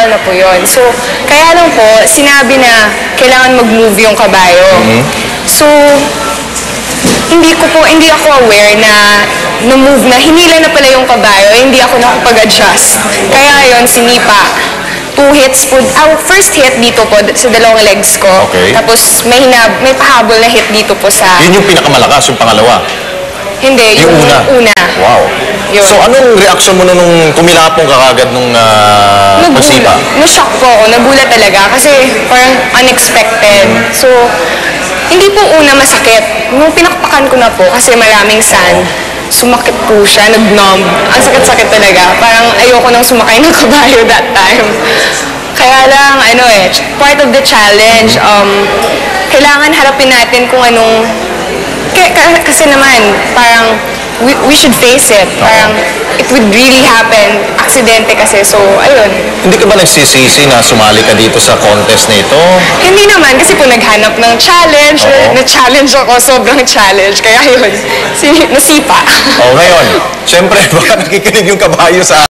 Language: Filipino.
na po yun. So, kaya lang po, sinabi na kailangan mag-move yung kabayo. So, hindi ako aware na na-move na, hinila na pala yung kabayo, hindi ako nakapag-adjust. Kaya yun, sinipa. 2 hits po. First hit dito po sa dalawang legs ko. Okay. Tapos may pahabol na hit dito po sa... Yun yung pinakamalakas, yung pangalawa. Hindi, yung una. Wow. Yun. So, anong reaction mo nung kumilapong ka kagad nung pasipa? Na-shock po ako, nagulat talaga kasi parang unexpected. So, hindi po una masakit. Nung pinakpakan ko na po kasi maraming sand, sumakit po siya, nag-numb. Ang sakit-sakit talaga. Parang ayoko nang sumakay ng kabayo that time. Kaya lang, part of the challenge, kailangan harapin natin kung anong... Kasi naman, parang we should face it. Parang it would really happen. Aksidente kasi. So, ayun. Hindi ka ba nagsisisi na sumali ka dito sa contest na ito? Hindi naman. Kasi po naghanap ng challenge. Na-challenge ako. Sobrang challenge. Kaya yun, nasipa. Ngayon, syempre, baka nakikinig yung kabayo sa